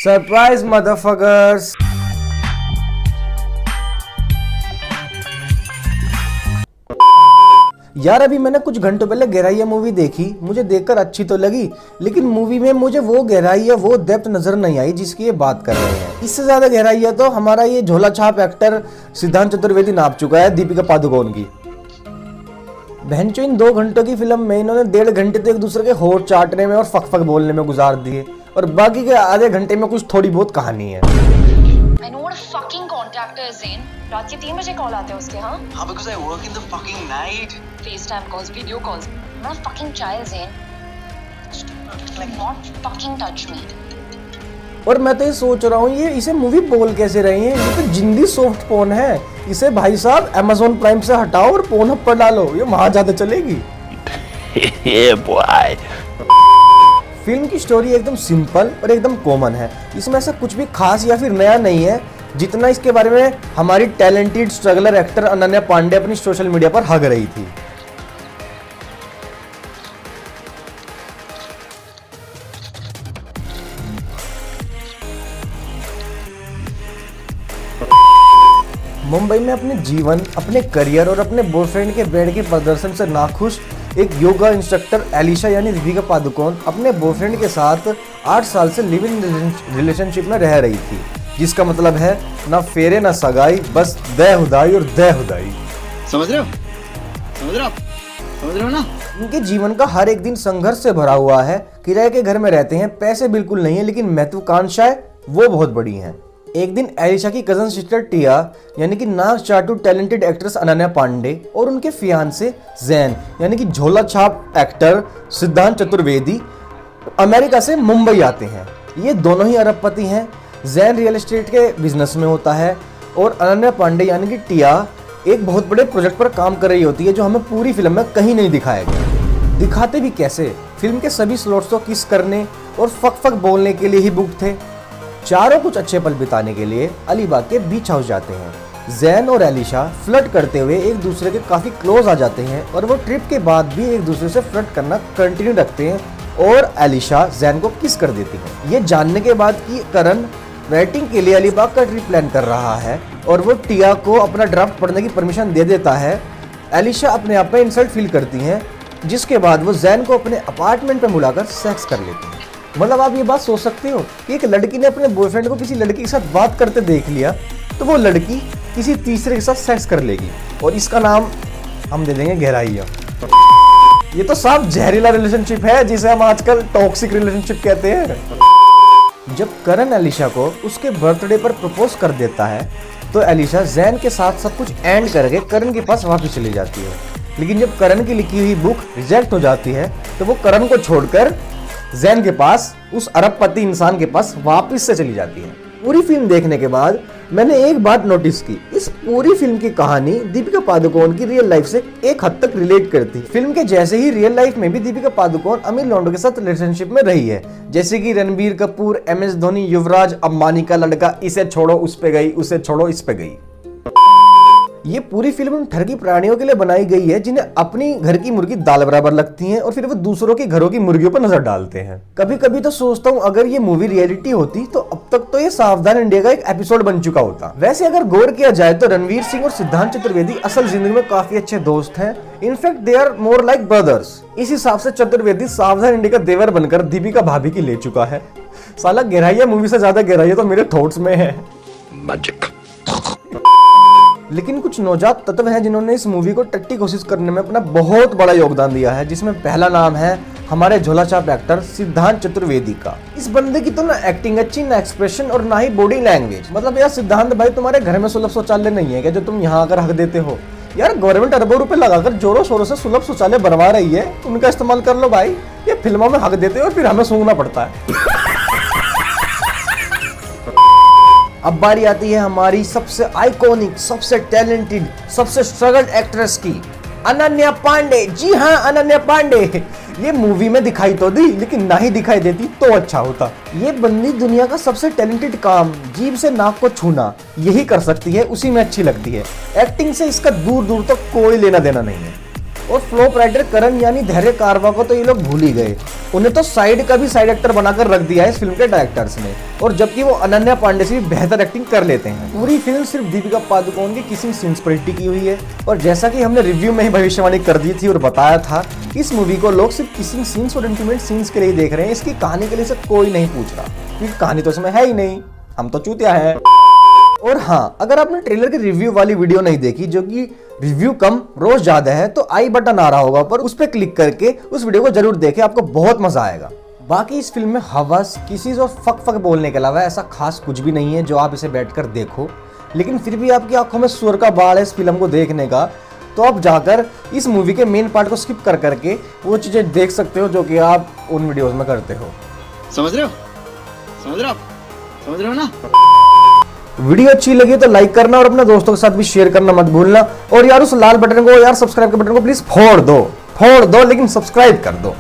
Surprise motherfuckers. यार अभी मैंने कुछ घंटों पहले गहराइया मूवी देखी। मुझे देखकर अच्छी तो लगी, लेकिन मूवी में मुझे वो गहराइया, वो डेप्थ नजर नहीं आई जिसकी ये बात कर रहे हैं। इससे ज्यादा गहराइया तो हमारा ये झोला छाप एक्टर सिद्धांत चतुर्वेदी नाप चुका है दीपिका पादुकोण की। बहनचो इन 2 घंटों की फिल्म में इन्होंने 1.5 घंटे तो एक दूसरे के होठ चाटने में और फक फक बोलने में गुजार दिए, और बाकी के आधे घंटे में कुछ थोड़ी बहुत कहानी है। I know what a fucking contractor is, Zain. रात के 3 बजे कॉल आते हैं उसके। हाँ, because I work in the fucking night. FaceTime calls, video calls. I'm not a fucking child, Zain. Like not fucking touch me. और मैं तो ये सोच रहा हूँ ये इसे मूवी बोल कैसे रही है। ये तो जिंदी सॉफ्ट पोर्न है। इसे भाई साहब Amazon प्राइम से हटाओ और पोर्नहब पर डालो, ये वहां ज्यादा चलेगी। Yeah, boy. फिल्म की स्टोरी एकदम सिंपल और एकदम कॉमन है। इसमें ऐसा कुछ भी खास या फिर नया नहीं है जितना इसके बारे में हमारी talented struggler actor Ananya Pandey अपनी सोशल मीडिया पर हग रही थी। मुंबई में अपने जीवन, अपने करियर और अपने बॉयफ्रेंड के बेड के प्रदर्शन से नाखुश एक योगा इंस्ट्रक्टर एलिशा यानी दीपिका पादुकोण अपने बॉयफ्रेंड के साथ 8 साल से लिव इन रिलेशनशिप में रह रही थी, जिसका मतलब है ना फेरे ना सगाई, बस दे हुदाई और दे हुदाई। समझ रहे हो? समझ रहे हो ना? उनके जीवन का हर एक दिन संघर्ष से भरा हुआ है। किराए के घर में रहते हैं, पैसे बिल्कुल नहीं है, लेकिन महत्वाकांक्षाएं वो बहुत बड़ी हैं। एक दिन एलिशा की कजन सिस्टर टिया यानी कि नाक चाटू टैलेंटेड एक्ट्रेस अनन्या पांडे और उनके फियांसे जैन यानी कि झोला छाप एक्टर सिद्धांत चतुर्वेदी अमेरिका से मुंबई आते हैं। ये दोनों ही अरबपति हैं। जैन रियल एस्टेट के बिजनेस में होता है और अनन्या पांडे यानी कि टिया एक बहुत बड़े प्रोजेक्ट पर काम कर रही होती है, जो हमें पूरी फिल्म में कहीं नहीं दिखाया गया। दिखाते भी कैसे? फिल्म के सभी स्लॉट्स को किस करने और फक फक बोलने के लिए ही बुक थे। चारों कुछ अच्छे पल बिताने के लिए अलीबाग के बीच हाउस जाते हैं। जैन और एलिशा फ्लर्ट करते हुए एक दूसरे के काफी क्लोज आ जाते हैं और वो ट्रिप के बाद भी एक दूसरे से फ्लर्ट करना कंटिन्यू रखते हैं और एलिशा जैन को किस कर देती है। ये जानने के बाद कि करण राइटिंग के लिए अलीबाग का ट्रिप प्लान कर रहा है और वो टिया को अपना ड्राफ्ट पढ़ने की परमिशन दे देता है, एलिशा अपने आप में इंसल्ट फील करती है, जिसके बाद वो जैन को अपने अपार्टमेंट में बुलाकर सेक्स कर लेती है। मतलब आप ये बात सोच सकते हो कि एक लड़की ने अपने बॉयफ्रेंड को किसी लड़की के साथ बात करते देख लिया तो वो लड़की किसी तीसरे के साथ सेक्स कर लेगी, और इसका नाम हम दे देंगे गहराइया। ये तो साफ जहरीला रिलेशनशिप है जिसे हम आजकल टॉक्सिक रिलेशनशिप कहते हैं। जब करण एलिशा को उसके बर्थडे पर प्रपोज कर देता है तो एलिशा जैन के साथ सब कुछ एंड करके करण के पास वापस चली जाती है, लेकिन जब करण की लिखी हुई बुक रिजेक्ट हो जाती है तो वो करण को छोड़कर जैन के पास, उस अरबपति इंसान के पास वापस से चली जाती है। पूरी फिल्म देखने के बाद मैंने एक बात नोटिस की, इस पूरी फिल्म की कहानी दीपिका पादुकोण की रियल लाइफ से एक हद तक रिलेट करती है। फिल्म के जैसे ही रियल लाइफ में भी दीपिका पादुकोण अमीर लौंडों के साथ रिलेशनशिप में रही है, जैसे कि रणबीर कपूर, MS धोनी, युवराज, अंबानी का लड़का, इसे छोड़ो उस पे गई, उसे छोड़ो इस पे गई। ये पूरी फिल्म ठगी प्राणियों के लिए बनाई गई है जिन्हें अपनी घर की मुर्गी दाल बराबर लगती है और फिर वो दूसरों के घरों की मुर्गियों पर नजर डालते हैं। कभी कभी तो सोचता हूँ अगर ये मूवी रियलिटी होती तो अब तक तो ये सावधान इंडिया का एक एपिसोड बन चुका होता। वैसे अगर गौर किया जाए तो रणवीर सिंह और सिद्धांत चतुर्वेदी असल जिंदगी में काफी अच्छे दोस्त हैं। In fact they are more like brothers. इस हिसाब से चतुर्वेदी सावधान इंडिया का देवर बनकर दीपिका भाभी की ले चुका है। साला गहराइया मूवी से ज्यादा गहराइया तो मेरे थॉट्स में है। मैजिक। लेकिन कुछ नौजात तत्व हैं जिन्होंने इस मूवी को टट्टी कोशिश करने में अपना बहुत बड़ा योगदान दिया है, जिसमें पहला नाम है हमारे झोला छाप एक्टर सिद्धांत चतुर्वेदी का। इस बंदे की तो ना एक्टिंग अच्छी, ना एक्सप्रेशन और ना ही बॉडी लैंग्वेज। मतलब यार सिद्धांत भाई, तुम्हारे घर में सुलभ शौचालय नहीं है क्या जो तुम यहाँ आकर हक देते हो? यार गवर्नमेंट अरबों रुपए लगाकर जोरों शोरों से सुलभ शौचालय बनवा रही है, उनका इस्तेमाल कर लो भाई। ये फिल्मों में हक देते हो और फिर हमें सूंघना पड़ता है। अब बारी आती है हमारी सबसे आइकॉनिक, सबसे टैलेंटेड, सबसे स्ट्रगल्ड एक्ट्रेस की, अनन्या पांडे। जी हाँ, अनन्या पांडे। ये मूवी में दिखाई तो दी, लेकिन ना ही दिखाई देती तो अच्छा होता। ये बंदी दुनिया का सबसे टैलेंटेड काम, जीभ से नाक को छूना, यही कर सकती है, उसी में अच्छी लगती है। एक्टिंग से इसका दूर दूर तक कोई लेना देना नहीं है। और फ्लॉप राइटर करण यानी धैर्य कारवा को तो ये लोग भूल ही गए। उन्हें तो साइड का भी साइड एक्टर बनाकर रख दिया है इस फिल्म के डायरेक्टर्स ने, और जबकि वो अनन्या पांडे से भी बेहतर एक्टिंग कर लेते हैं। पूरी फिल्म सिर्फ दीपिका पादुकोण की किसिंग सीन्स पर ही टिकी हुई है, और जैसा कि हमने रिव्यू में ही भविष्यवाणी कर दी थी और बताया था, इस मूवी को लोग सिर्फ किसिंग सीन्स और इंटीमेट सीन्स के लिए देख रहे हैं। इसकी कहानी के लिए से कोई नहीं पूछ रहा, क्योंकि कहानी तो इसमें है ही नहीं, हम तो चूतिया हैं। और हाँ, अगर आपने ट्रेलर की रिव्यू वाली वीडियो नहीं देखी, जो कि रिव्यू कम रोज ज्यादा है, तो आई बटन आ रहा होगा पर उस पर क्लिक करके उस वीडियो को जरूर देखें, आपको बहुत मजा आएगा। बाकी इस फिल्म में हवस, किसीज और फक बोलने के अलावा ऐसा खास कुछ भी नहीं है जो आप इसे बैठकर देखो, लेकिन फिर भी आपकी आंखों में सुर का बाढ़ है इस फिल्म को देखने का, तो आप जाकर इस मूवी के मेन पार्ट को स्किप कर करके वो चीजें देख सकते हो जो कि आप उन वीडियोस में करते हो। समझ रहे हो? समझ रहे हो? समझ रहे हो ना? वीडियो अच्छी लगी तो लाइक करना और अपने दोस्तों के साथ भी शेयर करना मत भूलना। और यार उस लाल बटन को, यार सब्सक्राइब के बटन को प्लीज फोड़ दो, लेकिन सब्सक्राइब कर दो।